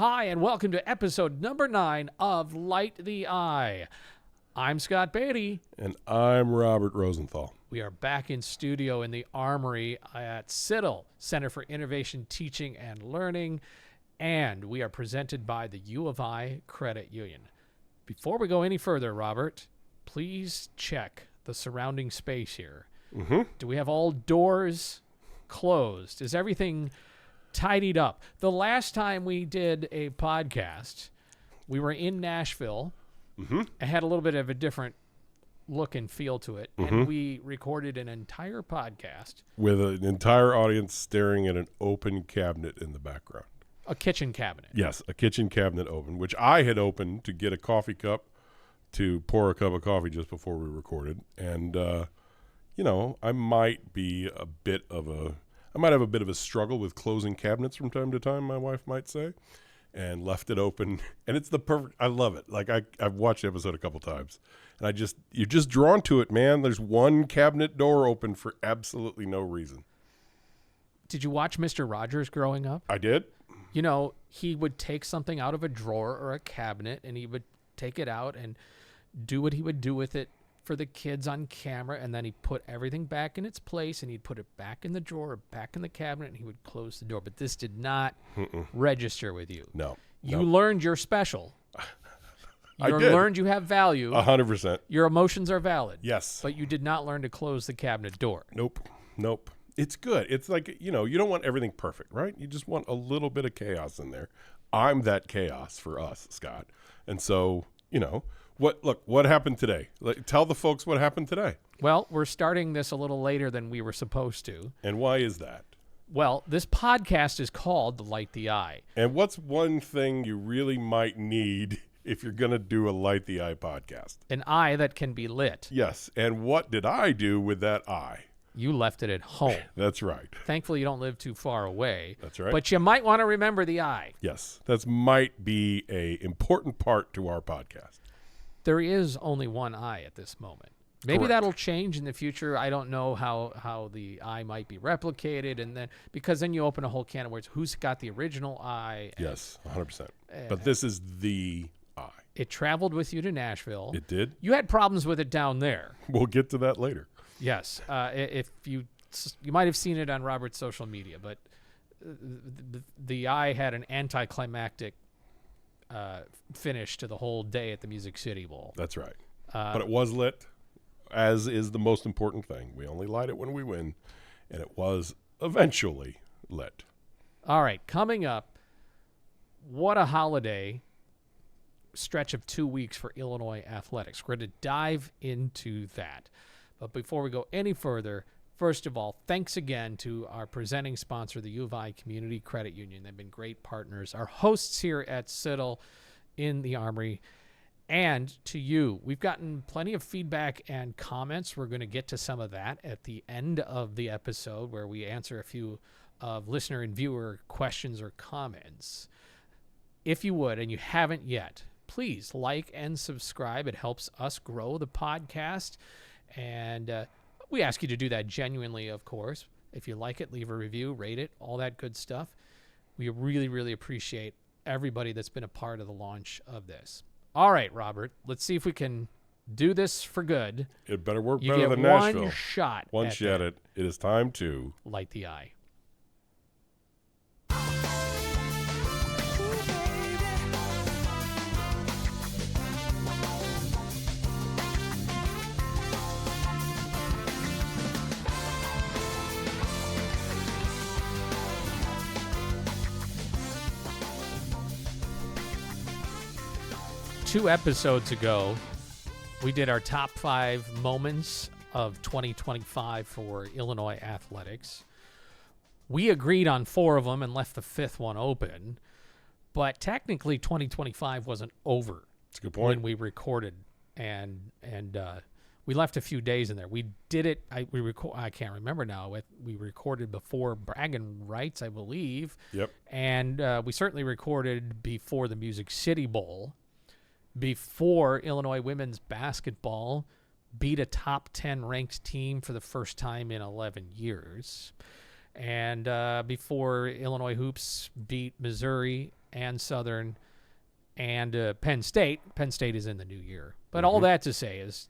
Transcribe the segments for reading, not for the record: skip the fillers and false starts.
Hi, and welcome to episode number 9 of Light the Eye. I'm Scott Beatty. And I'm Robert Rosenthal. We are back in studio in the Armory at CITL, Center for Innovation, Teaching, and Learning, and we are presented by the U of I Credit Union. Before we go any further, Robert, please check the surrounding space here. Mm-hmm. Do we have all doors closed? Is everything tidied up? The last time we did a podcast, we were in Nashville. Mm-hmm. It had a little bit of a different look and feel to it, and we recorded an entire podcast. With an entire audience staring at an open cabinet in the background. A kitchen cabinet. Yes, a kitchen cabinet open, which I had opened to get a coffee cup to pour a cup of coffee just before we recorded. And, I might have a bit of a struggle with closing cabinets from time to time, my wife might say, and left it open. And it's the perfect, I love it. Like I've watched the episode a couple times and you're just drawn to it, man. There's one cabinet door open for absolutely no reason. Did you watch Mr. Rogers growing up? I did. You know, he would take something out of a drawer or a cabinet and he would take it out and do what he would do with it for the kids on camera, and then he'd put everything back in its place and he'd put it back in the drawer, back in the cabinet, and he would close the door. But this did not register with you. No. You learned you're special. I You did. learned you have value. 100%. Your emotions are valid. Yes. But you did not learn to close the cabinet door. Nope. It's good. It's like, you don't want everything perfect, right? You just want a little bit of chaos in there. I'm that chaos for us, Scott. And so, what happened today? Tell the folks what happened today. Well, we're starting this a little later than we were supposed to. And why is that? Well, this podcast is called Light the Eye. And what's one thing you really might need if you're going to do a Light the Eye podcast? An eye that can be lit. Yes. And what did I do with that eye? You left it at home. That's right. Thankfully, you don't live too far away. That's right. But you might want to remember the eye. Yes. That might be a important part to our podcast. There is only one eye at this moment. Maybe Correct. that'll change in the future. I don't know how the eye might be replicated, and then because then you open a whole can of worms. Who's got the original eye? Yes, 100%. But this is the eye. It traveled with you to Nashville. It did. You had problems with it down there. We'll get to that later. Yes, if you might have seen it on Robert's social media, but the eye had an anticlimactic finish to the whole day at the Music City Bowl. That's right. But it was lit, as is the most important thing. We only light it when we win, and it was eventually lit. All right, coming up, what a holiday stretch of 2 weeks for Illinois athletics. We're going to dive into that. But before we go any further, first of all, thanks again to our presenting sponsor, the U of I Community Credit Union. They've been great partners. Our hosts here at CITL in the Armory, and to you. We've gotten plenty of feedback and comments. We're going to get to some of that at the end of the episode where we answer a few of listener and viewer questions or comments. If you would, and you haven't yet, please like and subscribe. It helps us grow the podcast. And we ask you to do that genuinely, of course. If you like it, leave a review, rate it, all that good stuff. We really, really appreciate everybody that's been a part of the launch of this. All right, Robert, let's see if we can do this for good. It better work You better get than Nashville. one shot. One shot at it. It is time to Light the Eye. Two episodes ago, we did our top 5 moments of 2025 for Illinois athletics. We agreed on 4 of them and left the 5th one open. But technically, 2025 wasn't over. That's a good point. When we recorded, and we left a few days in there. We did it. I can't remember now. We recorded before bragging rights, I believe. Yep. And we certainly recorded before the Music City Bowl. Before Illinois women's basketball beat a top 10 ranked team for the first time in 11 years. And before Illinois hoops beat Missouri and Southern and Penn State. Penn State is in the new year. But all that to say is,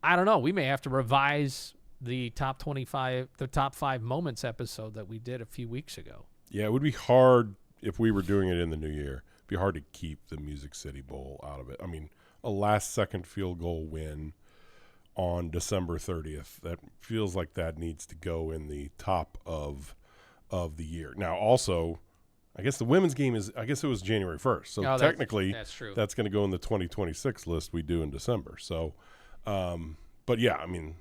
I don't know. We may have to revise the top 5 moments episode that we did a few weeks ago. Yeah, it would be hard if we were doing it in the new year. It'd be hard to keep the Music City Bowl out of it. I mean, a last-second field goal win on December 30th, that feels like that needs to go in the top of the year. Now, also, I guess the women's game I guess it was January 1st. So technically, that's true. That's going to go in the 2026 list we do in December. So, but yeah, I mean,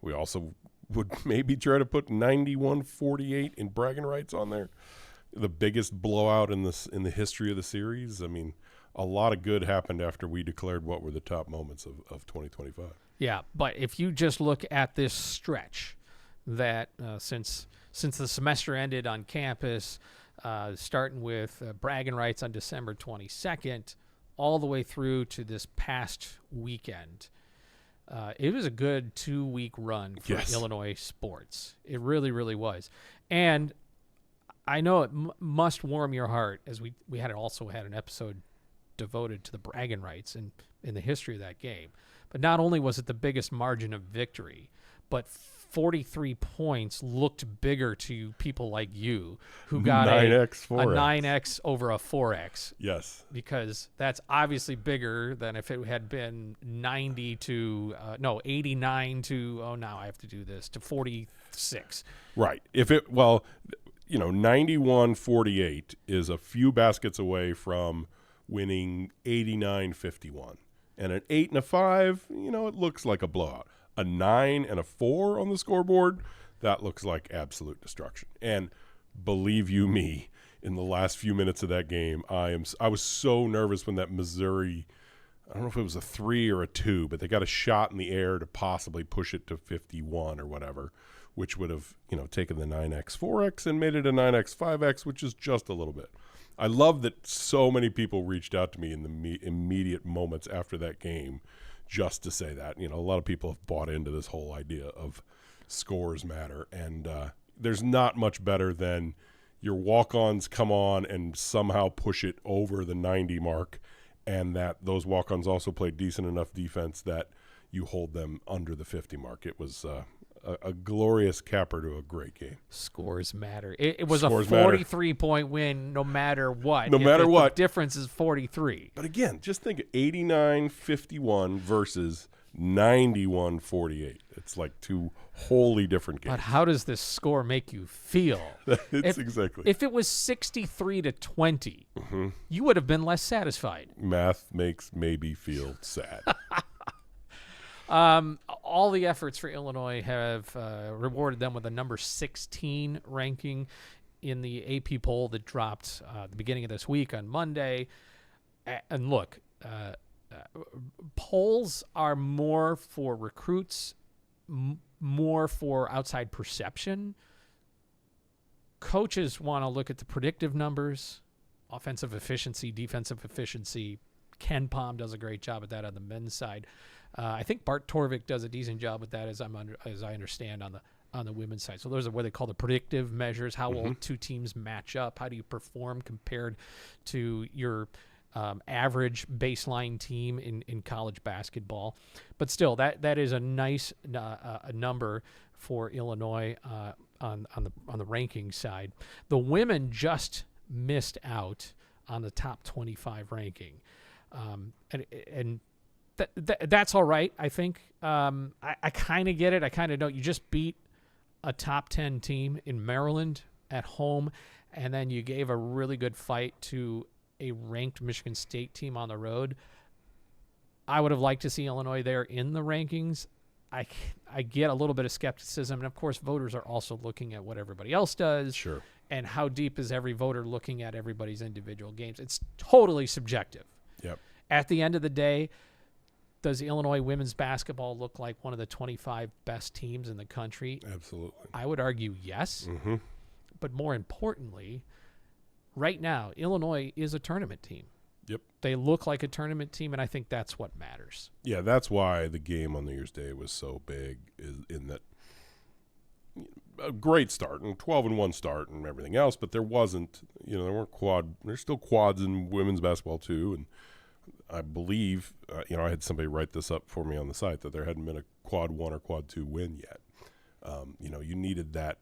we also would maybe try to put 91-48 in bragging rights on there. The biggest blowout in the history of the series. I mean, a lot of good happened after we declared what were the top moments of 2025. Yeah, but if you just look at this stretch that since the semester ended on campus, starting with bragging rights on December 22nd, all the way through to this past weekend, it was a good 2-week run for Illinois sports. It really, really was. And I know it must warm your heart, as we also had an episode devoted to the bragging rights in the history of that game. But not only was it the biggest margin of victory, but 43 points looked bigger to people like you who got 9x, a 9x over a 4x. Yes. Because that's obviously bigger than if it had been 89 to, now I have to do this, to 46. Right. 91-48 is a few baskets away from winning 89-51. And an 8 and a 5, it looks like a blowout. A 9 and a 4 on the scoreboard, that looks like absolute destruction. And believe you me, in the last few minutes of that game, I was so nervous when that Missouri, I don't know if it was a 3 or a 2, but they got a shot in the air to possibly push it to 51 or whatever, which would have, taken the 9x 4x and made it a 9x 5x, which is just a little bit. I love that so many people reached out to me in the immediate moments after that game just to say that. A lot of people have bought into this whole idea of scores matter. And there's not much better than your walk-ons come on and somehow push it over the 90 mark, and that those walk-ons also play decent enough defense that you hold them under the 50 mark. It was a glorious capper to a great game. Scores matter. It was scores a 43-point win no matter what. No matter what. The difference is 43. But again, just think 89-51 versus 91-48. It's like two wholly different games. But how does this score make you feel? Exactly. If it was 63-20, you would have been less satisfied. Math makes maybe feel sad. All the efforts for Illinois have rewarded them with a number 16 ranking in the AP poll that dropped at the beginning of this week on Monday. And look, polls are more for recruits, more for outside perception. Coaches want to look at the predictive numbers, offensive efficiency, defensive efficiency. Ken Palm does a great job at that on the men's side. I think Bart Torvik does a decent job with that, as I understand, on the women's side. So those are what they call the predictive measures. How will two teams match up? How do you perform compared to your average baseline team in college basketball? But still, that is a nice number for Illinois on the ranking side. The women just missed out on the top 25 ranking, and that's all right, I think. I kind of get it. I kind of don't. You just beat a top 10 team in Maryland at home, and then you gave a really good fight to a ranked Michigan State team on the road. I would have liked to see Illinois there in the rankings. I get a little bit of skepticism, and of course voters are also looking at what everybody else does. Sure. And how deep is every voter looking at everybody's individual games? It's totally subjective. Yep. At the end of the day, does Illinois women's basketball look like one of the 25 best teams in the country? Absolutely. I would argue yes. Mm-hmm. But more importantly, right now, Illinois is a tournament team. Yep. They look like a tournament team, and I think that's what matters. Yeah, that's why the game on New Year's Day was so big, is in that a great start and 12-1 start and everything else, but there wasn't, there's still quads in women's basketball too. And I believe, I had somebody write this up for me on the site that there hadn't been a quad 1 or quad 2 win yet. You needed that.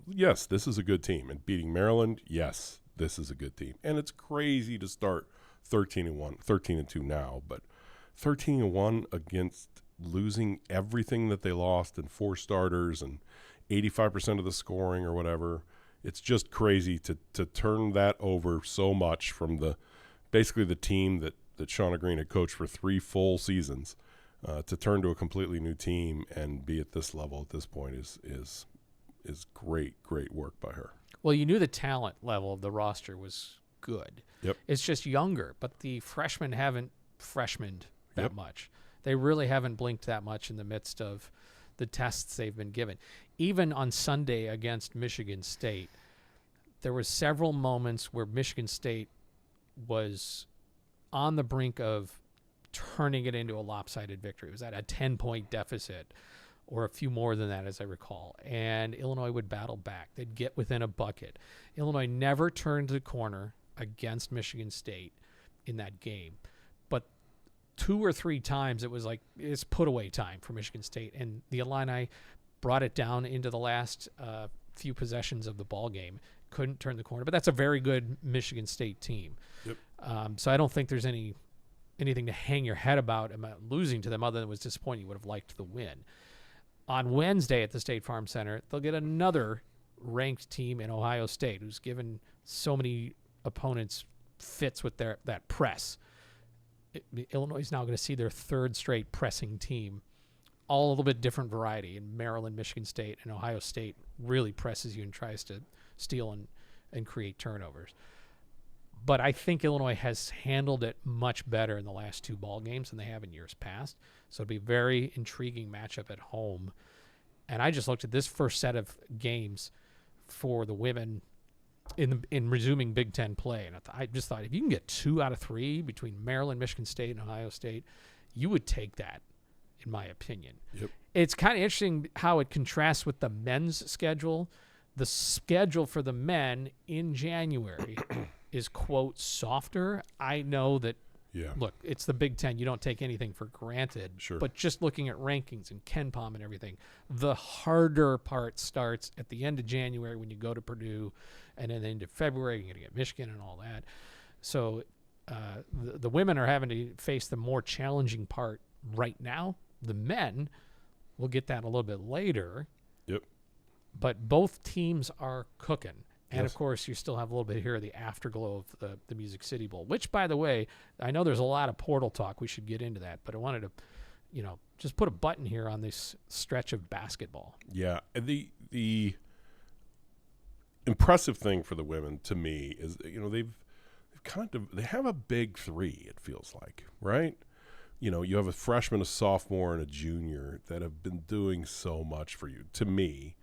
Yes, this is a good team. And beating Maryland, yes, this is a good team. And it's crazy to start 13-2 now, but 13-1 against losing everything that they lost and 4 starters and 85% of the scoring or whatever. It's just crazy to turn that over so much from basically the team that Shauna Green had coached for 3 full seasons, to turn to a completely new team and be at this level at this point is great work by her. Well, you knew the talent level of the roster was good. Yep. It's just younger, but the freshmen haven't freshmaned that Yep. much. They really haven't blinked that much in the midst of the tests they've been given. Even on Sunday against Michigan State, there were several moments where Michigan State was on the brink of turning it into a lopsided victory. It was at a 10-point deficit or a few more than that, as I recall. And Illinois would battle back. They'd get within a bucket. Illinois never turned the corner against Michigan State in that game. But 2 or 3 times it was like it's put away time for Michigan State. And the Illini brought it down into the last few possessions of the ball game. Couldn't turn the corner. But that's a very good Michigan State team. Yep. So I don't think there's anything to hang your head about losing to them other than it was disappointing. You would have liked the win. On Wednesday at the State Farm Center, they'll get another ranked team in Ohio State who's given so many opponents fits with that press. Illinois is now going to see their 3rd straight pressing team, all a little bit different variety. In Maryland, Michigan State, and Ohio State really presses you and tries to steal and create turnovers. But I think Illinois has handled it much better in the last 2 ball games than they have in years past. So it'll be a very intriguing matchup at home. And I just looked at this first set of games for the women in resuming Big Ten play. And I just thought if you can get 2 out of 3 between Maryland, Michigan State, and Ohio State, you would take that, in my opinion. Yep. It's kind of interesting how it contrasts with the men's schedule. The schedule for the men in January is, quote, softer. I know that, look, it's the Big Ten. You don't take anything for granted. Sure. But just looking at rankings and KenPom and everything, the harder part starts at the end of January when you go to Purdue, and then into February you're going to get Michigan and all that. So the women are having to face the more challenging part right now. The men will get that a little bit later. Yep. But both teams are cooking. And, Yes. of course, you still have a little bit here of the afterglow of the Music City Bowl, which, by the way, I know there's a lot of portal talk. We should get into that. But I wanted to, just put a button here on this stretch of basketball. Yeah. And the impressive thing for the women to me is, they have a big 3, it feels like, right? You have a freshman, a sophomore, and a junior that have been doing so much for you. To me,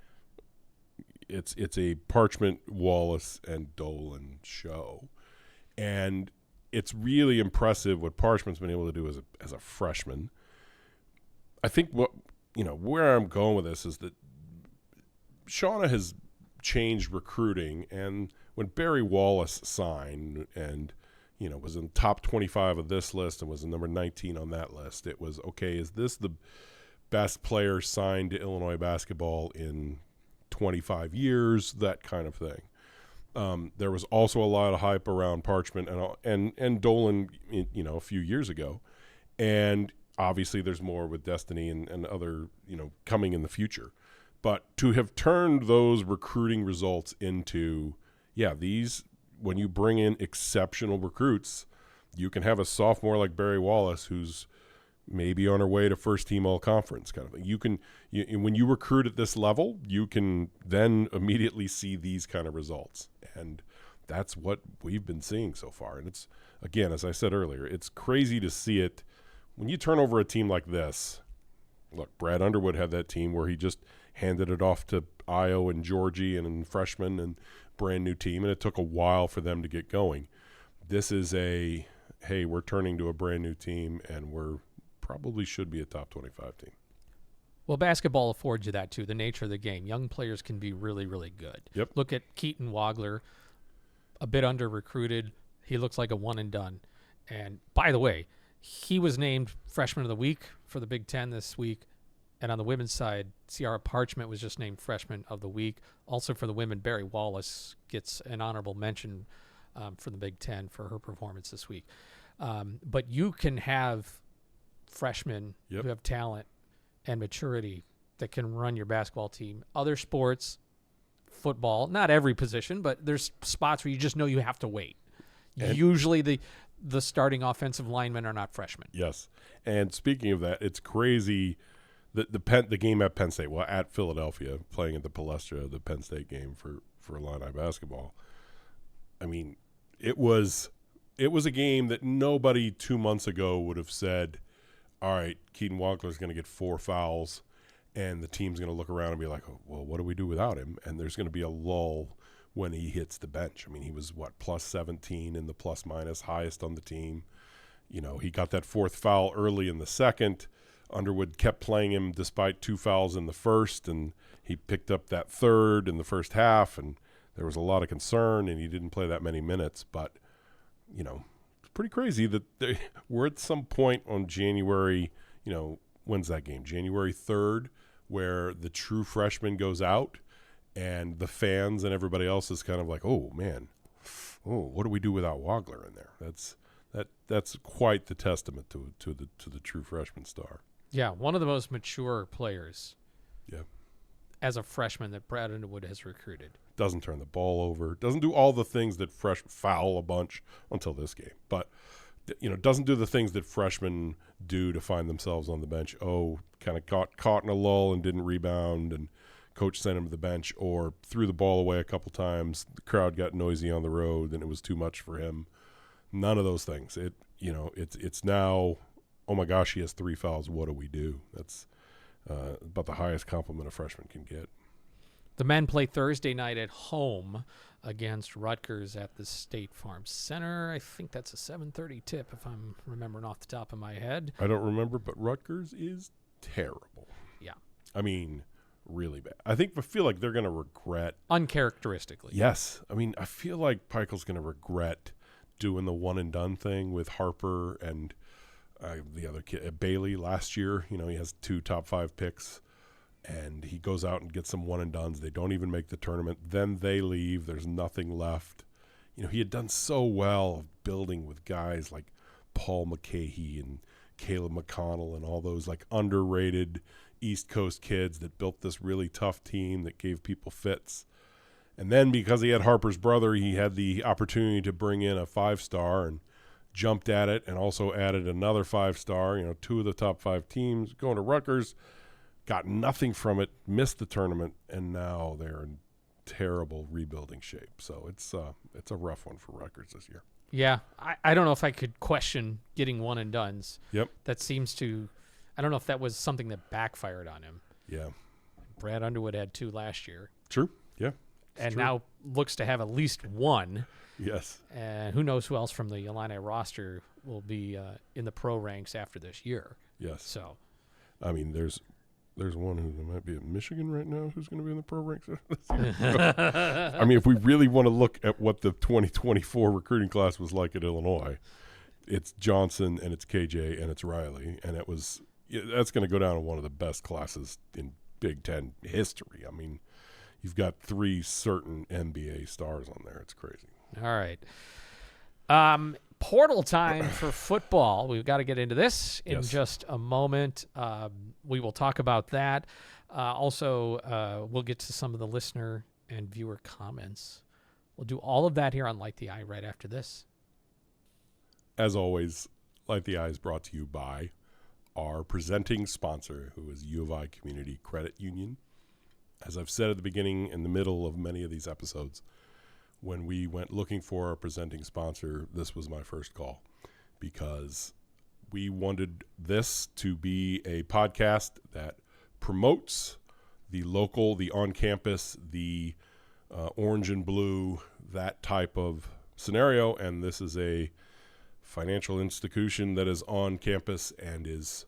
it's a Parchment, Wallace, and Dolan show. And it's really impressive what Parchment's been able to do as a freshman. I think where I'm going with this is that Shauna has changed recruiting, and when Barry Wallace signed and was in top 25 of this list and was in number 19 on that list, it was, okay, is this the best player signed to Illinois basketball in 25 years, that kind of thing. There was also a lot of hype around Parchment and Dolan, a few years ago. And obviously there's more with Destiny and other, coming in the future. But to have turned those recruiting results into, when you bring in exceptional recruits, you can have a sophomore like Barry Wallace who's maybe on her way to first team all conference kind of thing. When you recruit at this level, you can then immediately see these kind of results. And that's what we've been seeing so far. And it's, again, as I said earlier, it's crazy to see it when you turn over a team like this. Look, Brad Underwood had that team where he just handed it off to Io and Georgie and freshmen and brand new team. And it took a while for them to get going. This is hey, we're turning to a brand new team and we're probably should be a top 25 team. Well, basketball affords you that too. The nature of the game. Young players can be really, really good. Yep. Look at Keaton Wagler, a bit under recruited. He looks like a one and done. And by the way, he was named Freshman of the Week for the Big Ten this week. And on the women's side, Ciara Parchment was just named Freshman of the Week. Also for the women, Barry Wallace gets an honorable mention for the Big Ten for her performance this week. But you can have freshmen who have talent and maturity that can run your basketball team. Other sports, football, not every position, but there's spots where you just know you have to wait. And usually the starting offensive linemen are not freshmen. Yes. And speaking of that, it's crazy that the game at Penn State, well, at Philadelphia, playing at the Palestra, the Penn State game for Illini basketball. I mean, it was a game that nobody 2 months ago would have said, all right, Keaton Wagler's going to get 4 fouls, and the team's going to look around and be like, oh, well, what do we do without him? And there's going to be a lull when he hits the bench. I mean, he was, plus 17 in the plus-minus, highest on the team. You know, he got that 4th foul early in the second. Underwood kept playing him despite 2 fouls in the first, and he picked up that 3rd in the first half, and there was a lot of concern, and he didn't play that many minutes. But, you know, pretty crazy that we're at some point on January, when's that game? January 3rd, where the true freshman goes out and the fans and everybody else is kind of like, oh man, what do we do without Wagler in there? That's quite the testament to the true freshman star. Yeah, one of the most mature players. Yeah. As a freshman that Brad Underwood has recruited. Doesn't turn the ball over. Doesn't do all the things that foul a bunch until this game. But, doesn't do the things that freshmen do to find themselves on the bench. Oh, kind of got caught in a lull and didn't rebound, and coach sent him to the bench, or threw the ball away a couple times. The crowd got noisy on the road, and it was too much for him. None of those things. It's now, oh my gosh, he has 3 fouls. What do we do? That's about the highest compliment a freshman can get. The men play Thursday night at home against Rutgers at the State Farm Center. I think that's a 7:30 tip, if I'm remembering off the top of my head. I don't remember, but Rutgers is terrible. Yeah. I mean, really bad. I feel like they're going to regret. Uncharacteristically. Yes. I mean, I feel like Pikel's going to regret doing the one-and-done thing with Harper and the other kid, Bailey, last year. He has 2 top 5 picks, and he goes out and gets some one-and-dones. They don't even make the tournament. Then they leave. There's nothing left. He had done so well of building with guys like Paul McCahey and Caleb McConnell and all those like underrated East Coast kids that built this really tough team that gave people fits. And then because he had Harper's brother, he had the opportunity to bring in a 5-star and jumped at it, and also added another 5-star, 2 of the top 5 teams going to Rutgers, got nothing from it, missed the tournament, and now they're in terrible rebuilding shape. So it's a rough one for Rutgers this year. Yeah, I don't know if I could question getting one-and-dones. Yep. That seems to – I don't know if that was something that backfired on him. Yeah. Brad Underwood had 2 last year. True, yeah. And true. now looks to have at least 1. Yes. And who knows who else from the Illini roster will be in the pro ranks after this year. Yes. So, I mean, there's one who might be at Michigan right now who's going to be in the pro ranks. I mean, if we really want to look at what the 2024 recruiting class was like at Illinois, it's Johnson and it's KJ and it's Riley, and that's going to go down to one of the best classes in Big Ten history. I mean, you've got 3 certain NBA stars on there. It's crazy. All right. Portal time for football. We've got to get into this in just a moment. We will talk about that. Also, we'll get to some of the listener and viewer comments. We'll do all of that here on Light the Eye right after this. As always, Light the Eye is brought to you by our presenting sponsor, who is U of I Community Credit Union. As I've said at the beginning and the middle of many of these episodes, when we went looking for a presenting sponsor, this was my first call, because we wanted this to be a podcast that promotes the local, the on-campus, the orange and blue, that type of scenario. And this is a financial institution that is on campus and is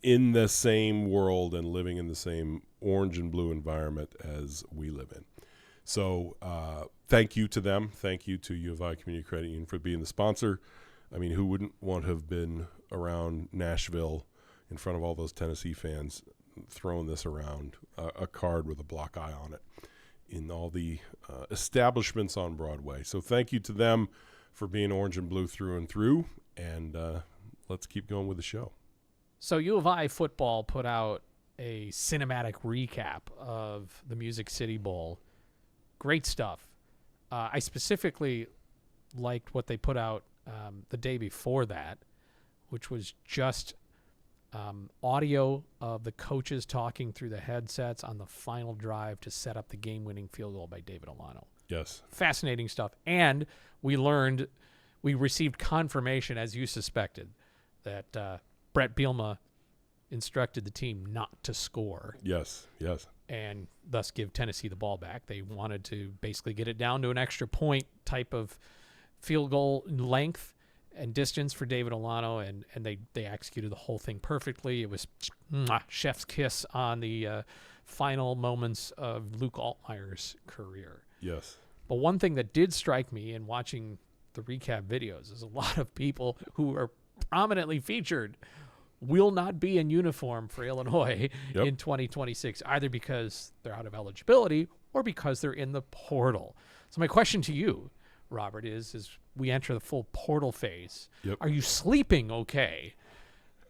in the same world and living in the same orange and blue environment as we live in. So thank you to them. Thank you to U of I Community Credit Union for being the sponsor. I mean, who wouldn't want to have been around Nashville in front of all those Tennessee fans throwing this around, a card with a block eye on it in all the establishments on Broadway. So thank you to them for being orange and blue through and through. And let's keep going with the show. So U of I football put out a cinematic recap of the Music City Bowl. Great stuff. I specifically liked what they put out the day before that, which was just audio of the coaches talking through the headsets on the final drive to set up the game-winning field goal by David Illini. Yes. Fascinating stuff. And we received confirmation, as you suspected, that Brett Bielema instructed the team not to score. Yes. And thus give Tennessee the ball back. They wanted to basically get it down to an extra point type of field goal length and distance for David Illini, and they executed the whole thing perfectly. It was chef's kiss on the final moments of Luke Altmaier's career. Yes. But one thing that did strike me in watching the recap videos is a lot of people who are prominently featured will not be in uniform for Illinois in 2026, either because they're out of eligibility or because they're in the portal. So my question to you, Robert, is we enter the full portal phase. Yep. Are you sleeping okay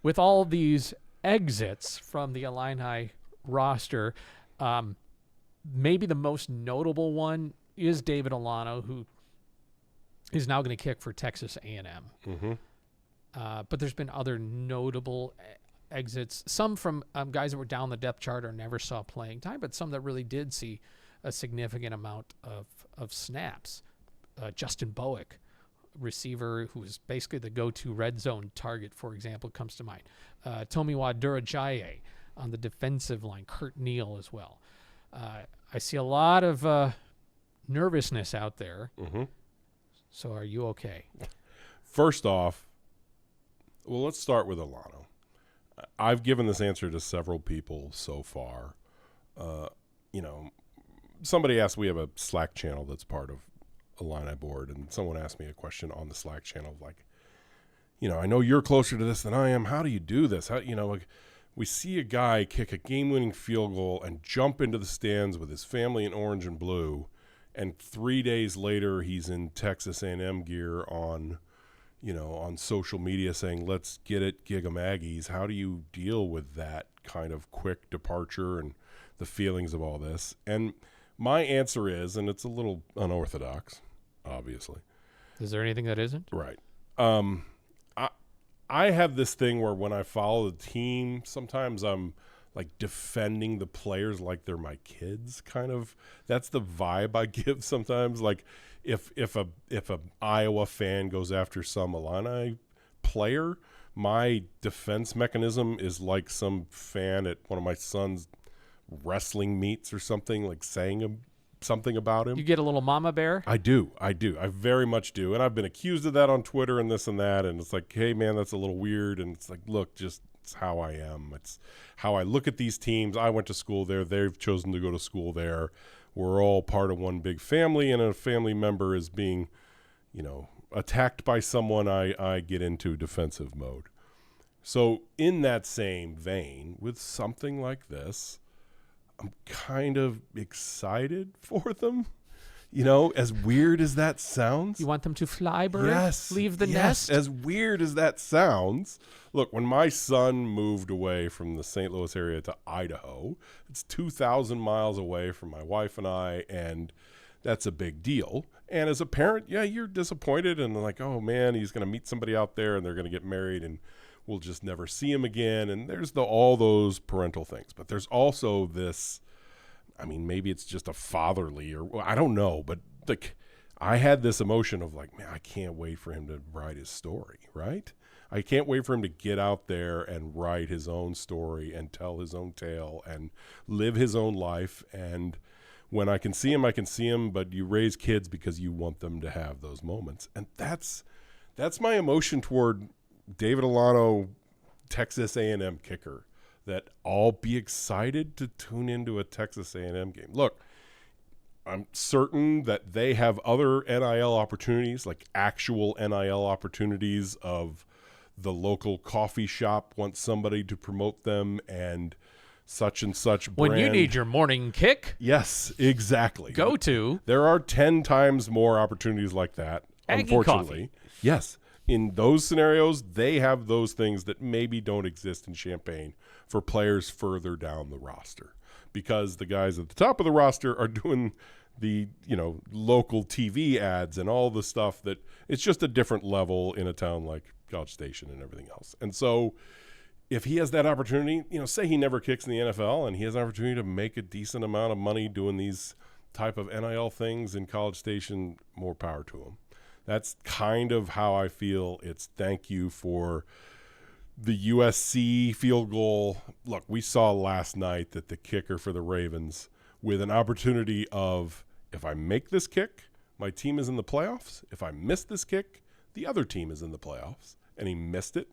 with all these exits from the Illini roster? Maybe the most notable one is David Illini, who is now going to kick for Texas A&M. Mm-hmm. But there's been other notable exits, some from guys that were down the depth chart or never saw playing time, but some that really did see a significant amount of snaps. Justin Bowick, receiver who is basically the go-to red zone target, for example, comes to mind. Tomiwa Durajaye on the defensive line, Kurt Neal as well. I see a lot of nervousness out there. Mm-hmm. So are you okay? First off, well, let's start with Illini. I've given this answer to several people so far. Somebody asked, we have a Slack channel that's part of Illini board, and someone asked me a question on the Slack channel of like, I know you're closer to this than I am. How do you do this? How, we see a guy kick a game-winning field goal and jump into the stands with his family in orange and blue, and 3 days later he's in Texas A&M gear on social media saying, let's get it, Giga Maggies. How do you deal with that kind of quick departure and the feelings of all this? And my answer is, and it's a little unorthodox, obviously. Is there anything that isn't? Right. I have this thing where when I follow the team, sometimes I'm like defending the players like they're my kids, kind of. That's the vibe I give sometimes. Like if a Iowa fan goes after some Illini player, my defense mechanism is like some fan at one of my son's wrestling meets or something, like saying something about him. You get a little mama bear? I do. I very much do. And I've been accused of that on Twitter and this and that. And it's like, hey, man, that's a little weird. And it's like, look, it's how I am. It's how I look at these teams. I went to school there. They've chosen to go to school there. We're all part of one big family. And a family member is being, attacked by someone, I get into defensive mode. So in that same vein, with something like this, I'm kind of excited for them. As weird as that sounds. You want them to fly, bird? Yes. Leave the yes, nest? As weird as that sounds. Look, when my son moved away from the St. Louis area to Idaho, it's 2,000 miles away from my wife and I, and that's a big deal. And as a parent, yeah, you're disappointed and like, oh, man, he's going to meet somebody out there and they're going to get married and we'll just never see him again. And there's all those parental things. But there's also this, maybe it's just a fatherly or I don't know. But like I had this emotion of like, man, I can't wait for him to write his story, right? I can't wait for him to get out there and write his own story and tell his own tale and live his own life. And when I can see him, I can see him. But you raise kids because you want them to have those moments. And that's my emotion toward David Illini Texas A&M kicker that I'll be excited to tune into a Texas A&M game. Look, I'm certain that they have other NIL opportunities, like actual NIL opportunities of the local coffee shop wants somebody to promote them and such brand. When you need your morning kick, Yes, exactly. go to There are 10 times more opportunities like that, Aggie unfortunately. Coffee. Yes. In those scenarios, they have those things that maybe don't exist in Champaign for players further down the roster, because the guys at the top of the roster are doing the, local TV ads and all the stuff that it's just a different level in a town like College Station and everything else. And so if he has that opportunity, say he never kicks in the NFL and he has an opportunity to make a decent amount of money doing these type of NIL things in College Station, more power to him. That's kind of how I feel. It's thank you for the USC field goal. Look, we saw last night that the kicker for the Ravens, with an opportunity of, if I make this kick, my team is in the playoffs. If I miss this kick, the other team is in the playoffs. And he missed it,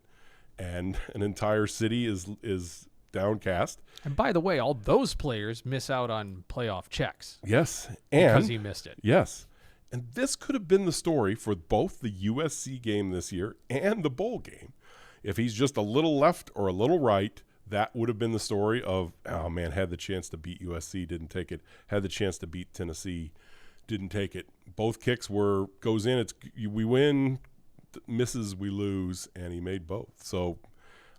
and an entire city is downcast. And by the way, all those players miss out on playoff checks. Yes, and because he missed it. Yes. And this could have been the story for both the USC game this year and the bowl game. If he's just a little left or a little right, that would have been the story of, oh man, had the chance to beat USC, didn't take it. Had the chance to beat Tennessee, didn't take it. Both kicks goes in, we win, misses, we lose, and he made both. So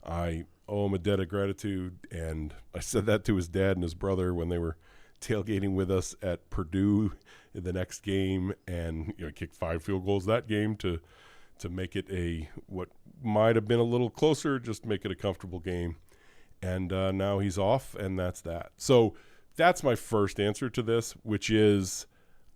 I owe him a debt of gratitude, and I said that to his dad and his brother when they were tailgating with us at Purdue in the next game, and kicked 5 field goals that game to make it what might have been a little closer, just make it a comfortable game. And now he's off, and that's that. So that's my first answer to this, which is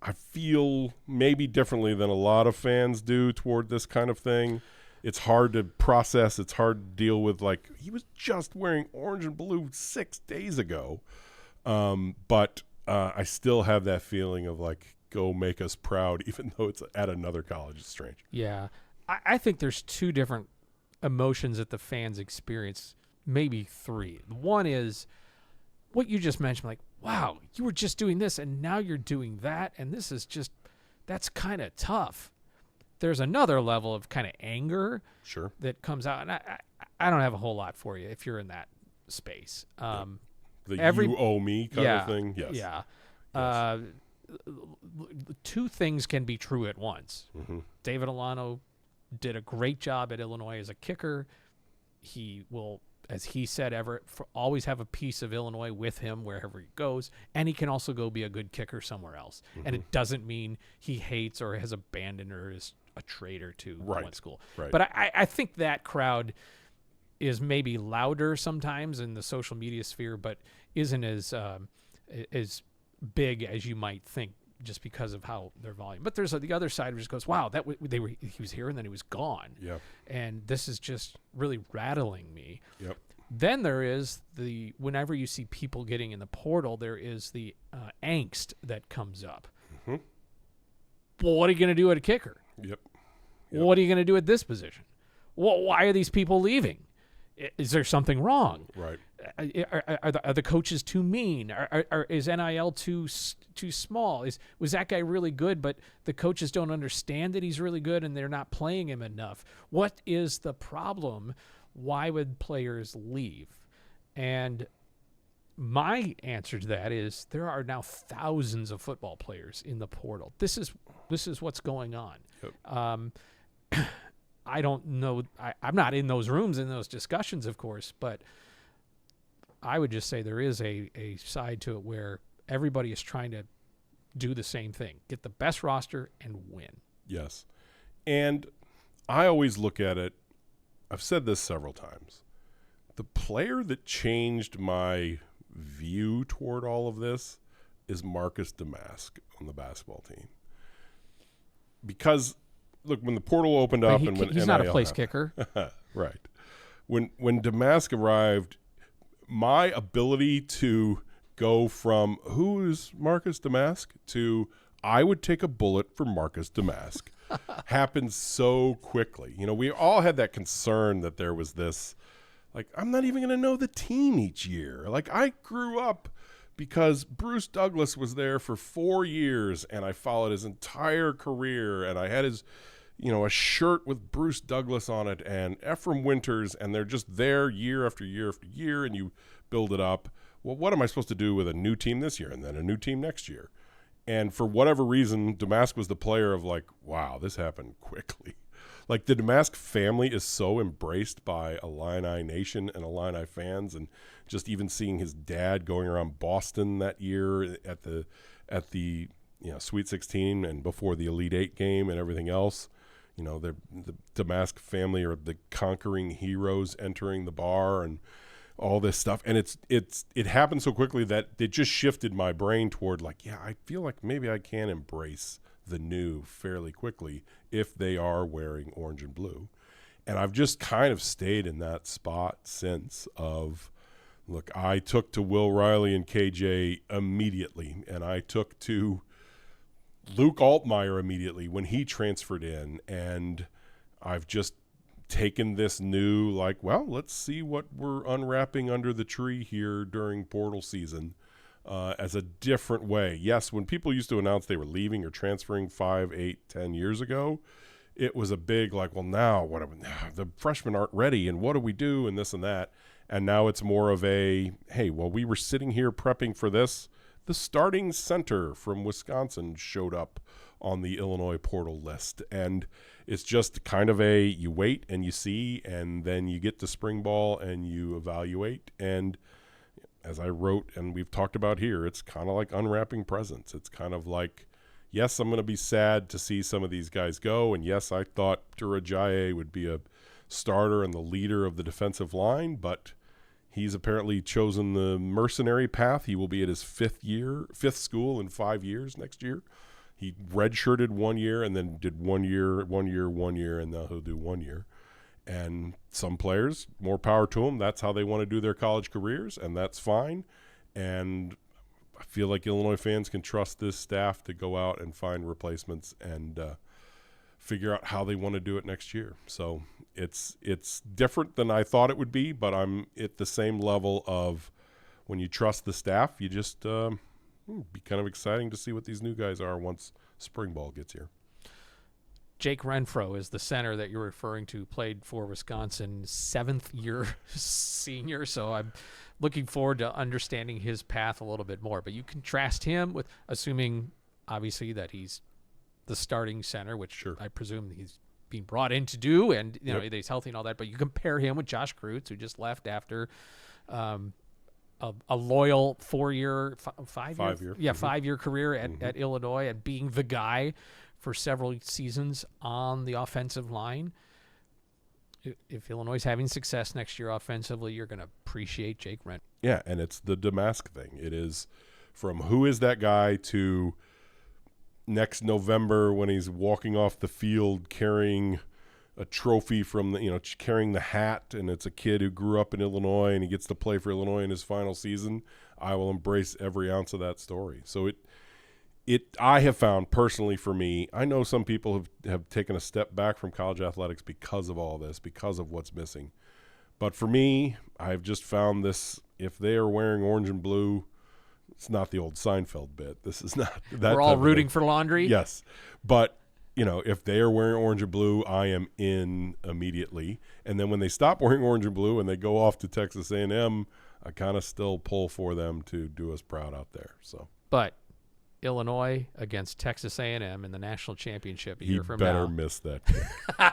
I feel maybe differently than a lot of fans do toward this kind of thing. It's hard to process. It's hard to deal with. Like, he was just wearing orange and blue 6 days ago. But I still have that feeling of like, go make us proud, even though it's at another college. It's strange. Yeah. I think there's 2 different emotions that the fans experience, maybe 3. One is what you just mentioned, like, wow, you were just doing this and now you're doing that. And this is that's kind of tough. There's another level of kind of anger Sure. that comes out. And I don't have a whole lot for you if you're in that space. You owe me kind of thing. Yes. Yeah. Yes. 2 things can be true at once. Mm-hmm. David Alano did a great job at Illinois as a kicker. He will, as he said, always have a piece of Illinois with him wherever he goes, and he can also go be a good kicker somewhere else. Mm-hmm. And it doesn't mean he hates or has abandoned or is a traitor to one school. Right. But I think that crowd is maybe louder sometimes in the social media sphere, but isn't as big as you might think, just because of how their volume. But there's the other side, which goes, wow, he was here and then he was gone. Yep. And this is just really rattling me. Yep. Then there is whenever you see people getting in the portal, there is the angst that comes up. Mm-hmm. Well, what are you going to do at a kicker? Yep. What are you going to do at this position? Well, why are these people leaving? Is there something wrong? Right. Are the coaches too mean? Is NIL too small? Was that guy really good, but the coaches don't understand that he's really good and they're not playing him enough? What is the problem? Why would players leave? And my answer to that is there are now thousands of football players in the portal. This is what's going on. Yep. I don't know. I'm not in those rooms, in those discussions, of course, but I would just say there is a side to it where everybody is trying to do the same thing, get the best roster and win. Yes. And I always look at it, I've said this several times, the player that changed my view toward all of this is Marcus Damask on the basketball team. Because look, when the portal opened up and when he's not a place kicker. Right. When Damask arrived, my ability to go from who's Marcus Damask to I would take a bullet for Marcus Damask happened so quickly. We all had that concern that there was this Like, I'm not even going to know the team each year. Like, I grew up because Bruce Douglas was there for 4 years, and I followed his entire career, and I had his, a shirt with Bruce Douglas on it and Ephraim Winters, and they're just there year after year after year, and you build it up. Well, what am I supposed to do with a new team this year and then a new team next year? And for whatever reason, Damask was the player of like, wow, this happened quickly. Like, the Damask family is so embraced by Illini Nation and Illini fans, and just even seeing his dad going around Boston that year at the Sweet 16 and before the Elite Eight game and everything else. The Damask family are the conquering heroes entering the bar and all this stuff. And it happened so quickly that it just shifted my brain toward like, yeah, I feel like maybe I can embrace the new fairly quickly if they are wearing orange and blue. And I've just kind of stayed in that spot since of, look, I took to Will Riley and KJ immediately, and I took to Luke Altmaier immediately when he transferred in, and I've just taken this new, like, well, let's see what we're unwrapping under the tree here during portal season as a different way. Yes, when people used to announce they were leaving or transferring 5, 8, 10 years ago, it was a big, like, well, now the freshmen aren't ready, and what do we do, and this and that. And now it's more of a, hey, well, we were sitting here prepping for this. The starting center from Wisconsin showed up on the Illinois portal list. And it's just kind of a, you wait and you see, and then you get to spring ball and you evaluate. And as I wrote and we've talked about here, it's kind of like unwrapping presents. It's kind of like, yes, I'm going to be sad to see some of these guys go. And yes, I thought Durajaye would be a starter and the leader of the defensive line, but he's apparently chosen the mercenary path. He will be at his fifth school in 5 years next year. He redshirted 1 year and then did 1 year, and now he'll do 1 year. And some players, more power to them. That's how they want to do their college careers, and that's fine. And I feel like Illinois fans can trust this staff to go out and find replacements and figure out how they want to do it next year. So it's different than I thought it would be, but I'm at the same level of when you trust the staff, you just be kind of exciting to see what these new guys are once spring ball gets here. Jake Renfro is the center that you're referring to, played for Wisconsin, 7th-year senior, so I'm looking forward to understanding his path a little bit more. But you contrast him with, assuming, obviously, that he's the starting center, which sure. I presume he's being brought in to do, and Yep. that he's healthy and all that. But you compare him with Josh Kreutz, who just left after a loyal 4-year, 5-year, Mm-hmm. 5-year career at Illinois, and being the guy for several seasons on the offensive line. If Illinois is having success next year offensively, you're going to appreciate Jake Renfro. Yeah, and it's the Damask thing. It is from who is that guy to next November when he's walking off the field carrying a trophy from carrying the hat, and it's a kid who grew up in Illinois and he gets to play for Illinois in his final season. I will embrace every ounce of that story. So I have found personally for me, I know some people have taken a step back from college athletics because of all this, because of what's missing. But for me, I've just found this, if they are wearing orange and blue, it's not the old Seinfeld bit. This is not that. We're all rooting for laundry? Yes. But, if they are wearing orange and blue, I am in immediately. And then when they stop wearing orange and blue and they go off to Texas A&M, I kind of still pull for them to do us proud out there. So, but Illinois against Texas A&M in the national championship a year from now. He better miss that game.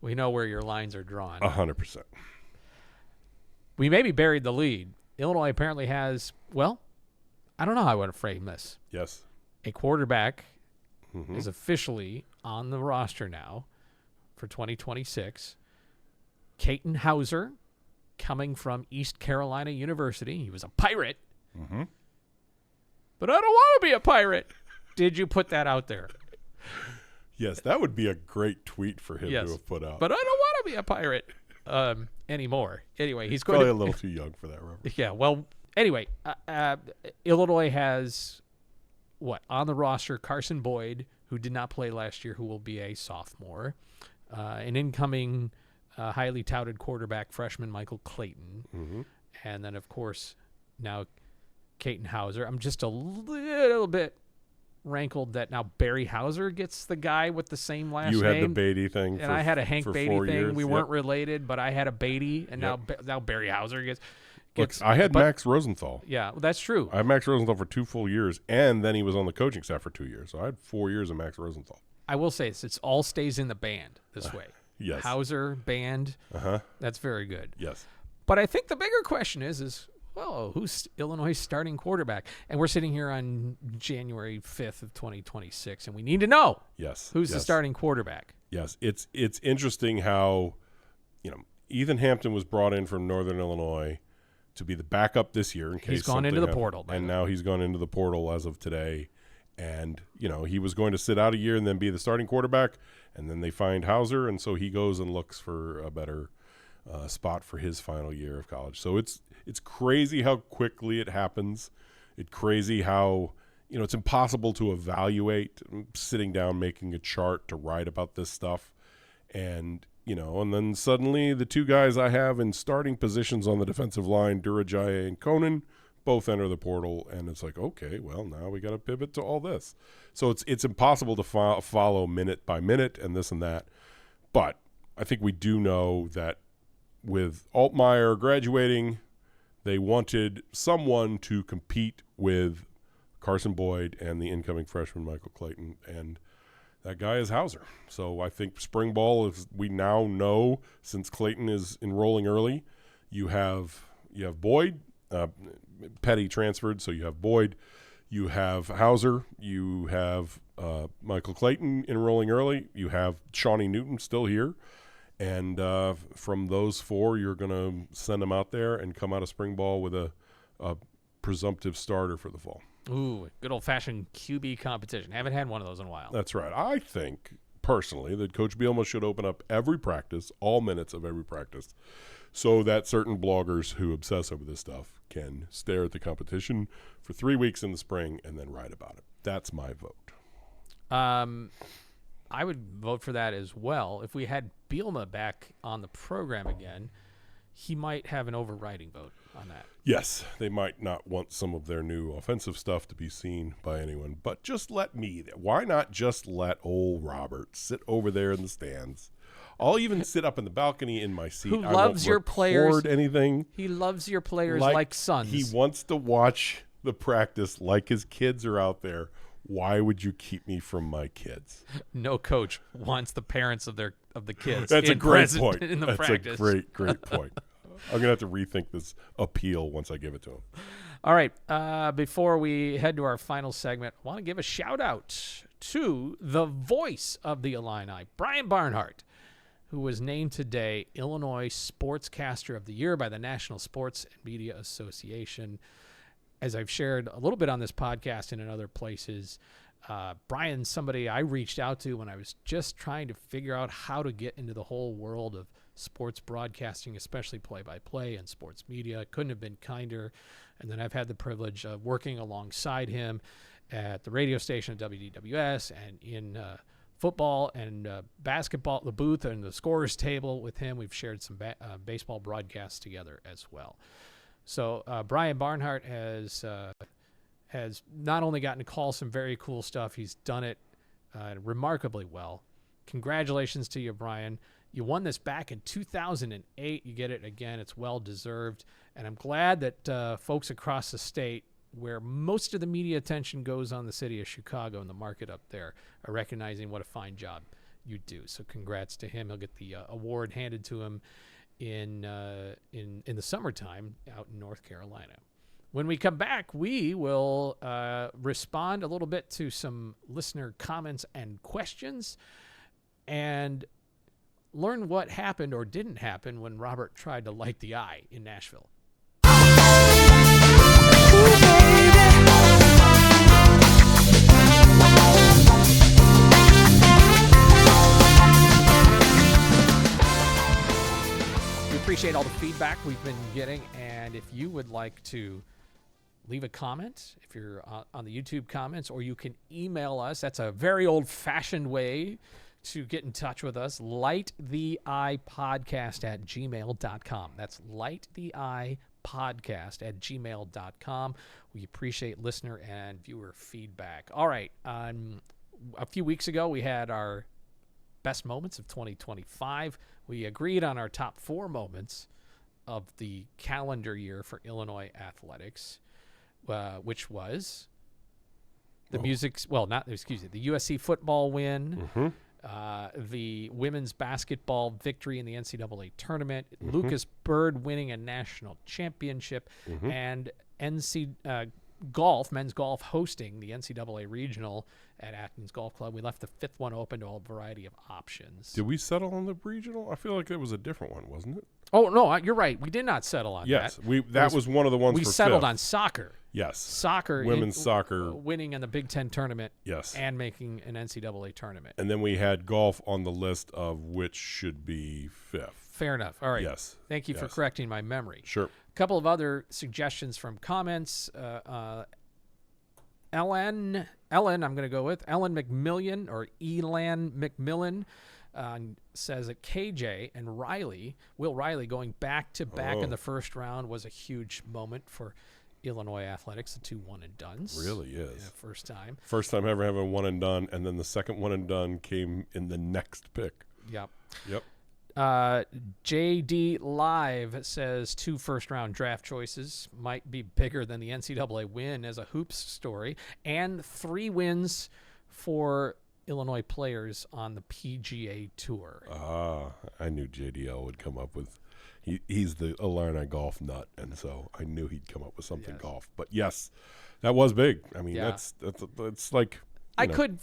We know where your lines are drawn. 100%. We maybe buried the lead. Illinois apparently has, well, I don't know how I want to frame this. Yes. A quarterback is officially on the roster now for 2026. Caton Hauser, coming from East Carolina University. He was a Pirate. Mm-hmm. But I don't want to be a Pirate. Did you put that out there? Yes, that would be a great tweet for him Yes, to have put out. But I don't want to be a Pirate anymore. Anyway, he's going Probably to a little too young for that, Robert. Yeah, well, anyway, Illinois has, on the roster, Carson Boyd, who did not play last year, who will be a sophomore, an incoming highly touted quarterback freshman Michael Clayton. Mm-hmm. And then, of course, now Caton Hauser. I'm just a little bit rankled that now Barry Hauser gets the guy with the same last name. You had the Beatty thing. And I had a Hank for Beatty 4 thing. years. We weren't related, but I had a Beatty, and Yep. now Barry Hauser gets Look, I had Max Rosenthal. Yeah, well, that's true. I had Max Rosenthal for 2 full years, and then he was on the coaching staff for 2 years. So I had 4 years of Max Rosenthal. I will say this: it's all stays in the band this way. Yes. Hauser band. Uh-huh. That's very good. Yes. But I think the bigger question is well, who's Illinois' starting quarterback? And we're sitting here on January 5th of 2026, and we need to know Yes. who's the Yes. starting quarterback. Yes. It's interesting how, Ethan Hampton was brought in from Northern Illinois to be the backup this year in case He's gone into something the happened. portal. And now he's gone into the portal as of today. And, he was going to sit out a year and then be the starting quarterback. And then they find Hauser, and so he goes and looks for a better spot for his final year of college. So it's crazy how quickly it happens. It's crazy how, it's impossible to evaluate sitting down, making a chart to write about this stuff. And, and then suddenly the 2 guys I have in starting positions on the defensive line, Durajaya and Conan, both enter the portal, and it's like, okay, well, now we got to pivot to all this. So it's impossible to follow minute by minute and this and that. But I think we do know that with Altmaier graduating, they wanted someone to compete with Carson Boyd and the incoming freshman Michael Clayton, and that guy is Hauser. So I think spring ball, is we now know, since Clayton is enrolling early, you have Boyd. Petty transferred, so you have Boyd, you have Hauser, you have Michael Clayton enrolling early, you have Shawnee Newton still here, and from those 4, you're going to send them out there and come out of spring ball with a presumptive starter for the fall. Ooh, good old-fashioned QB competition. Haven't had one of those in a while. That's right. I think, personally, that Coach Bielema should open up every practice, all minutes of every practice, so that certain bloggers who obsess over this stuff can stare at the competition for 3 weeks in the spring and then write about it. That's my vote. I would vote for that as well. If we had Bielema back on the program again, he might have an overriding vote on that. Yes, they might not want some of their new offensive stuff to be seen by anyone, but just let me. Why not just let old Robert sit over there in the stands? I'll even sit up in the balcony in my seat. Who loves your players? Anything. He loves your players like sons. He wants to watch the practice like his kids are out there. Why would you keep me from my kids? No coach wants the parents of the kids. That's a great point. In the That's practice. a great point. I'm gonna have to rethink this appeal once I give it to him. All right. Before we head to our final segment, I want to give a shout out to the voice of the Illini, Brian Barnhart, who was named today Illinois Sportscaster of the Year by the National Sports and Media Association. As I've shared a little bit on this podcast and in other places, Brian's somebody I reached out to when I was just trying to figure out how to get into the whole world of sports broadcasting, especially play-by-play and sports media. Couldn't have been kinder. And then I've had the privilege of working alongside him at the radio station at WDWS and in football and basketball, the booth and the scorer's table with him. We've shared some baseball broadcasts together as well. So Brian Barnhart has not only gotten to call some very cool stuff, he's done it remarkably well. Congratulations to you, Brian. You won this back in 2008. You get it again. It's well-deserved. And I'm glad that folks across the state, where most of the media attention goes on the city of Chicago and the market up there, are recognizing what a fine job you do. So congrats to him. He'll get the award handed to him in the summertime out in North Carolina. When we come back, we will respond a little bit to some listener comments and questions and learn what happened or didn't happen when Robert tried to light the eye in Nashville. We appreciate all the feedback we've been getting, and if you would like to leave a comment, if you're on the YouTube comments, or you can email us. That's a very old-fashioned way to get in touch with us, lighttheeyepodcast@gmail.com. That's lighttheeyepodcast@gmail.com. We appreciate listener and viewer feedback. All right. A few weeks ago, we had our best moments of 2025. We agreed on our top 4 moments of the calendar year for Illinois athletics, which was the the USC football win, the women's basketball victory in the NCAA tournament, Lucas Bird winning a national championship, and men's golf hosting the NCAA regional at Athens Golf Club. We left the 5th one open to a variety of options. Did we settle on the regional? I feel like it was a different one, wasn't it? Oh, no, you're right. We did not settle on that. Yes, that was one of the ones we for settled 5th. on soccer. Yes. Soccer. Women's soccer. Winning in the Big Ten tournament. Yes. And making an NCAA tournament. And then we had golf on the list of which should be 5th. Fair enough. All right. Yes. Thank you for correcting my memory. Sure. A couple of other suggestions from comments. Ellen, I'm going to go with Ellen McMillian or Elan McMillan says that KJ and Will Riley going back-to-back in the first round was a huge moment for Illinois athletics, the 2 one-and-dones. Really is. Yeah, first time. First time ever having a one-and-done, and then the second one-and-done came in the next pick. Yep. JD Live says 2 first-round draft choices might be bigger than the NCAA win as a hoops story, and 3 wins for Illinois players on the PGA Tour. I knew JDL would come up with. He's the Illini golf nut, and so I knew he'd come up with something golf. But yes, that was big. I mean, that's like I could.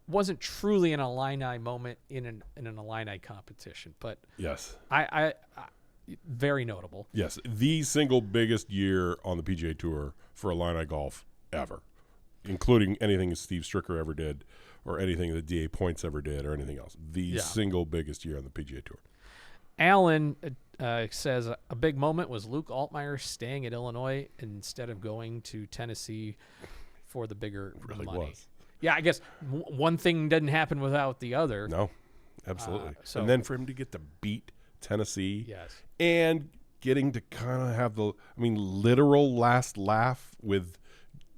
Wasn't truly an Illini moment in an Illini competition, but yes, I very notable. Yes, the single biggest year on the PGA Tour for Illini golf ever, including anything Steve Stricker ever did, or anything that DA Points ever did, or anything else. The single biggest year on the PGA Tour. Alan says a big moment was Luke Altmaier staying at Illinois instead of going to Tennessee for the bigger really money. Was. Yeah, I guess one thing didn't happen without the other. No, absolutely. And then for him to get to beat Tennessee, and getting to kind of have literal last laugh with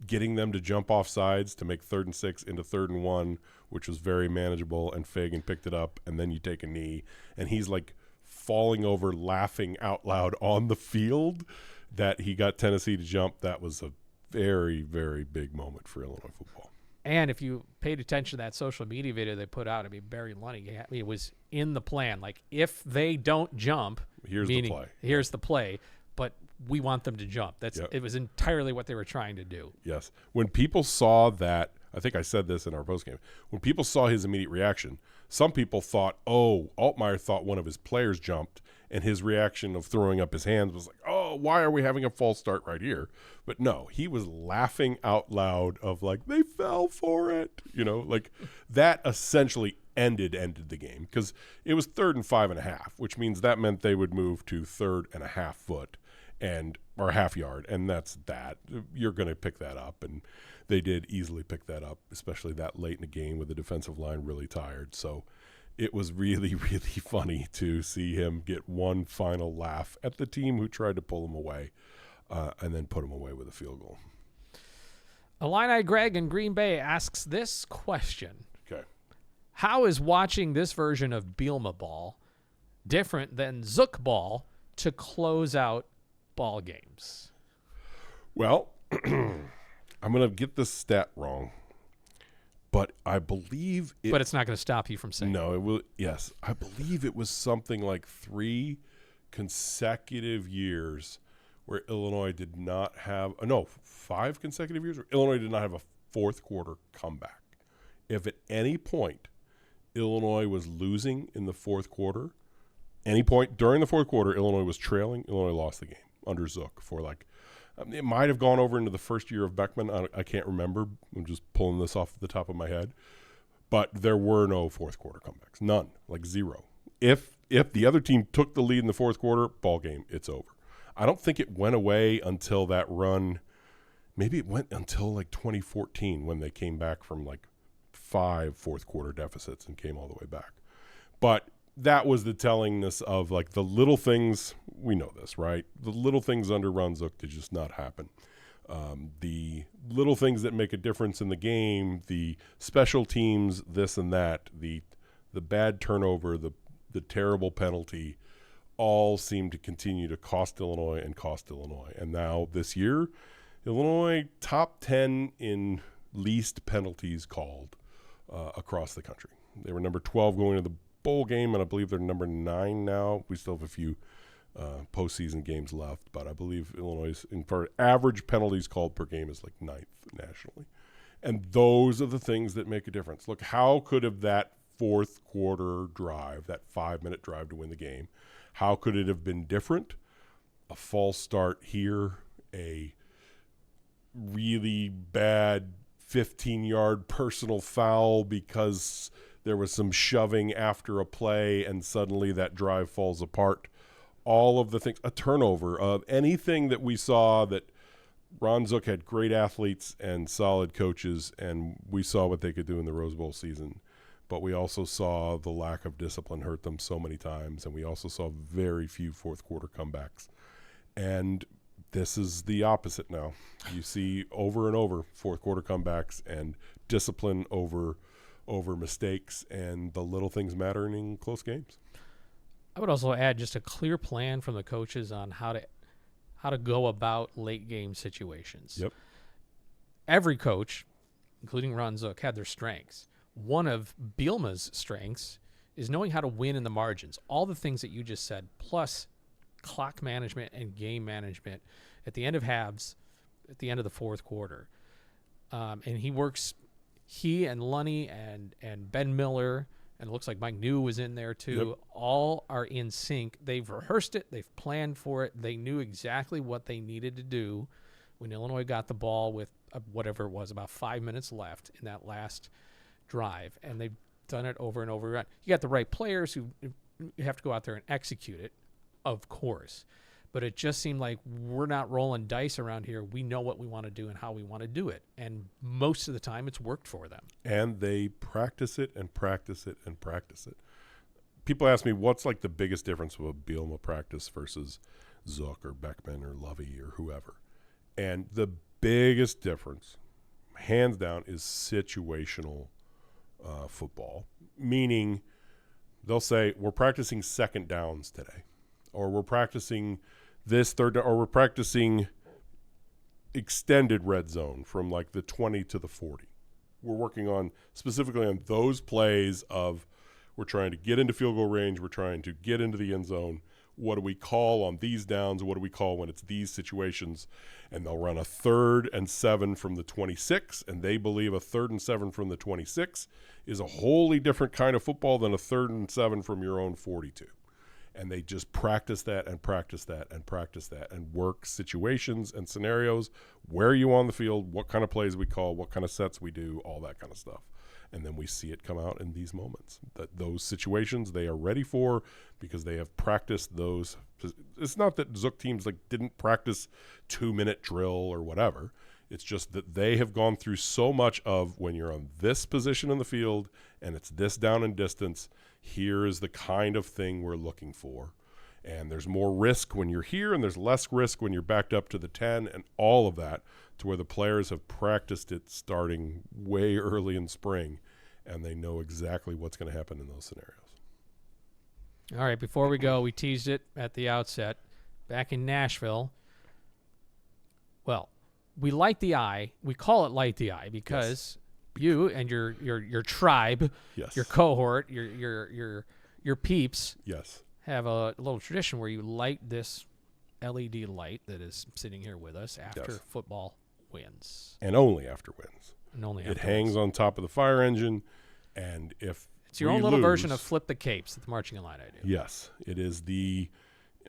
getting them to jump off sides to make 3rd and 6 into 3rd and 1, which was very manageable, and Fagan picked it up, and then you take a knee, and he's like falling over laughing out loud on the field that he got Tennessee to jump. That was a very, very big moment for Illinois football. And if you paid attention to that social media video they put out, Barry Lunny, it was in the plan. Like, if they don't jump, here's the play. But we want them to jump. It was entirely what they were trying to do. Yes. When people saw that, I think I said this in our postgame, when people saw his immediate reaction, some people thought, Altmaier thought one of his players jumped, and his reaction of throwing up his hands was like, why are we having a false start right here? But no, he was laughing out loud of like, they fell for it. That essentially ended the game, because it was 3rd and 5.5, which means that meant they would move to 3rd and a half foot or half yard, and that's that. You're going to pick that up, and they did easily pick that up, especially that late in the game with the defensive line really tired. So it was really, really funny to see him get one final laugh at the team who tried to pull him away, and then put him away with a field goal. Illini Greg in Green Bay asks this question. Okay. How is watching this version of Bielema ball different than Zook ball to close out ball games? Well, I'm going to get this stat wrong, but I believe But it's not going to stop you from saying No, it will. Yes, I believe it was something like 3 consecutive years where Illinois did not have 5 consecutive years where Illinois did not have a 4th quarter comeback. If at any point Illinois was losing in the 4th quarter, any point during the 4th quarter, Illinois was trailing, Illinois lost the game under Zook for it might have gone over into the first year of Beckman. I can't remember. I'm just pulling this off the top of my head. But there were no 4th quarter comebacks. None. 0. If the other team took the lead in the 4th quarter, ball game, it's over. I don't think it went away until that run. Maybe it went until 2014 when they came back from 5 fourth quarter deficits and came all the way back. But that was the tellingness of like the little things. We know this, right? The little things under Ron Zook did just not happen. The little things that make a difference in the game, the special teams, this and that, the bad turnover, the terrible penalty, all seem to continue to cost Illinois. And now this year, Illinois top 10 in least penalties called across the country. They were number 12 going to the bowl game, and I believe they're number 9 now. We still have a few postseason games left, but I believe Illinois' average penalties called per game is like 9th nationally. And those are the things that make a difference. Look, how could have that fourth quarter drive, that 5-minute drive to win the game, how could it have been different? A false start here, a really bad 15-yard personal foul because there was some shoving after a play and suddenly that drive falls apart. All of the things, a turnover of anything that we saw that Ron Zook had great athletes and solid coaches, and we saw what they could do in the Rose Bowl season. But we also saw the lack of discipline hurt them so many times, and we also saw very few fourth quarter comebacks. And this is the opposite now. You see over and over fourth quarter comebacks and discipline over mistakes, and the little things mattering in close games. I would also add just a clear plan from the coaches on how to go about late game situations. Yep. Every coach, including Ron Zook, had their strengths. One of Bielma's strengths is knowing how to win in the margins. All the things that you just said, plus clock management and game management at the end of halves, at the end of the fourth quarter. And he and Lunny and Ben Miller, and it looks like Mike New was in there too, Yep. all are in sync. They've rehearsed it. They've planned for it. They knew exactly what they needed to do when Illinois got the ball with whatever it was, about 5 minutes left in that last drive. And they've done it over and over again. You got the right players who have to go out there and execute it, of course. But it just seemed like we're not rolling dice around here. We know what we want to do and how we want to do it. And most of the time, it's worked for them. And they practice it and practice it and practice it. People ask me, what's like the biggest difference with a Bielma practice versus Zook or Beckman or Lovey or whoever? And the biggest difference, hands down, is situational football. Meaning, they'll say, we're practicing second downs today. Or we're practicing this third, or we're practicing extended red zone from like the 20 to the 40. We're working on specifically on those plays of we're trying to get into field goal range. We're trying to get into the end zone. What do we call on these downs? What do we call when it's these situations? And they'll run a 3rd and 7 from the 26, and they believe a 3rd and 7 from the 26 is a wholly different kind of football than a 3rd and 7 from your own 42. And they just practice that and practice that and practice that and work situations and scenarios. Where are you on the field? What kind of plays we call? What kind of sets we do? All that kind of stuff. And then we see it come out in these moments. Those situations they are ready for because they have practiced those. It's not that Zook teams like didn't practice 2-minute drill or whatever. It's just that they have gone through so much of when you're on this position in the field and it's this down and distance, here is the kind of thing we're looking for. And there's more risk when you're here and there's less risk when you're backed up to the 10 and all of that, to where the players have practiced it starting way early in spring and they know exactly what's going to happen in those scenarios. All right, before we go, we teased it at the outset. Back in Nashville, well, we light the eye. We call it light the eye because you and your tribe, Yes. your cohort, your peeps, Yes. have a little tradition where you light this LED light that is sitting here with us after Yes. football wins. And only after wins. And only It after hangs wins. on top of the fire engine, and if It's your we own little lose, version of flip the capes that the marching Illini do. Yes, it is the,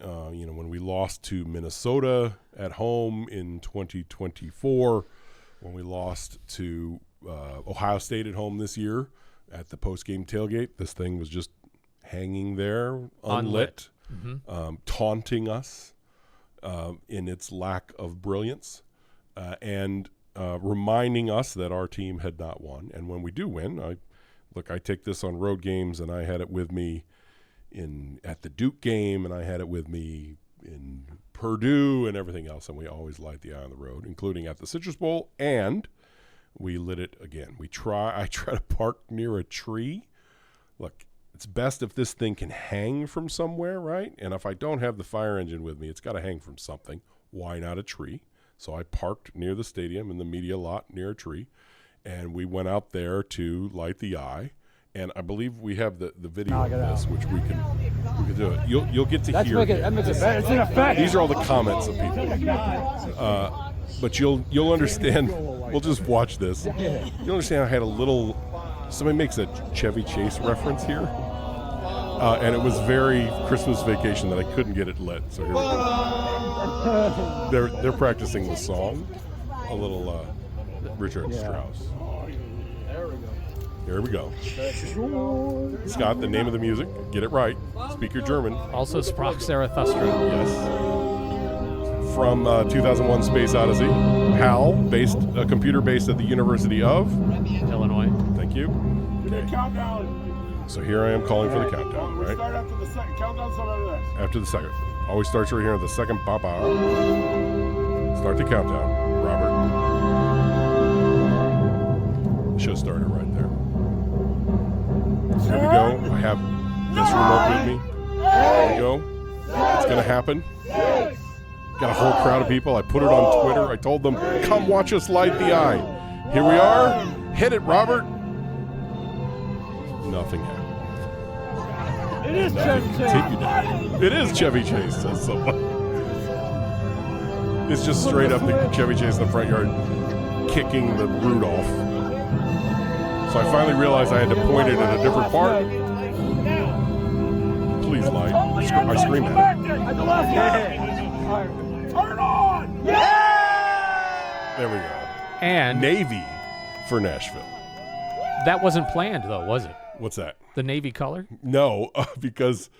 when we lost to Minnesota at home in 2024, when we lost to Ohio State at home this year at the post-game tailgate, this thing was just hanging there, unlit, taunting us in its lack of brilliance. And reminding us that our team had not won. And when we do win, I take this on road games, and I had it with me at the Duke game, and I had it with me in Purdue and everything else, and we always light the eye on the road, including at the Citrus Bowl, and we lit it again. I try to park near a tree. Look, it's best if this thing can hang from somewhere, right? And if I don't have the fire engine with me, it's got to hang from something. Why not a tree? So I parked near the stadium in the media lot near a tree, and we went out there to light the eye. And I believe we have the video of this, which we can do it. You'll get to hear. It's in effect. These are all the comments of people. But you'll understand. We'll just watch this. You'll understand. I had a little. Somebody makes a Chevy Chase reference here, and it was very Christmas Vacation that I couldn't get it lit. So here we go. They're practicing the song, a little Richard Strauss. Here we go. Scott, the name of the music. Get it right. Speak your German. Also Sprach Zarathustra. Yes. From 2001 Space Odyssey. HAL, a computer based at the University of Illinois. Thank you. Okay. Countdown. So here I am calling for the countdown, right? Start after the second. Countdown starts after this. After the second. Always starts right here at the second papa. Start the countdown. Robert. Should have started right there. Here we go. I have this remote with me. There we go. It's going to happen. Got a whole crowd of people. I put it on Twitter. I told them, come watch us light the eye. Here we are. Hit it, Robert. Nothing happened. It is Chevy Chase. It is Chevy Chase, says someone. It's just straight up the Chevy Chase in the front yard kicking the Rudolph. So I finally realized I had to point it at a different part. Please light. I screamed at it. At the left hand. Turn on! Yeah! There we go. And Navy for Nashville. that wasn't planned, though, was it? What's that? The Navy color? No, because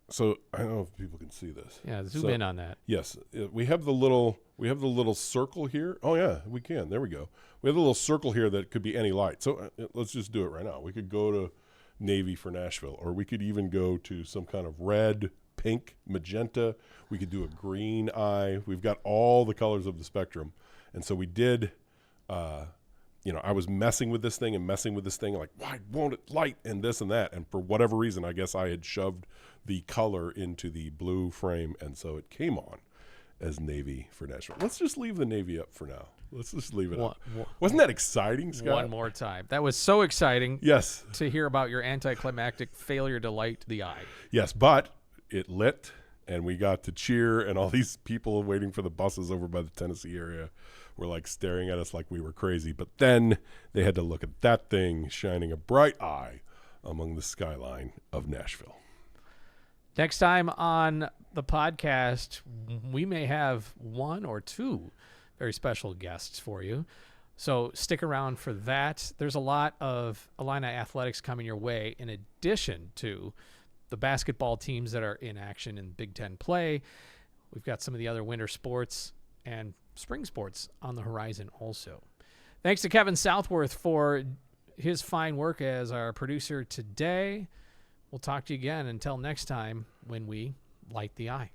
so I don't know if people can see this. Yeah, zoom in on that. Yes, we have the little circle here. Oh yeah, we can. There we go. We have a little circle here that could be any light. So let's just do it right now. We could go to Navy for Nashville, or we could even go to some kind of red, pink, magenta. We could do a green eye. We've got all the colors of the spectrum. And so we did, I was messing with this thing, like, why won't it light and this and that? And for whatever reason, I guess I had shoved the color into the blue frame, and so it came on as Navy for Nashville. Let's just leave the Navy up for now. Let's just leave it up. Wasn't that exciting, Scott? One more time. That was so exciting. Yes. To hear about your anticlimactic failure to light the eye. Yes, but it lit, and we got to cheer, and all these people waiting for the buses over by the Tennessee area were like staring at us like we were crazy. But then they had to look at that thing shining a bright eye among the skyline of Nashville. Next time on the podcast, we may have one or two very special guests for you. So stick around for that. There's a lot of Illini athletics coming your way in addition to the basketball teams that are in action in Big Ten play. We've got some of the other winter sports and spring sports on the horizon also. Thanks to Kevin Southworth for his fine work as our producer today. We'll talk to you again until next time when we light the eye.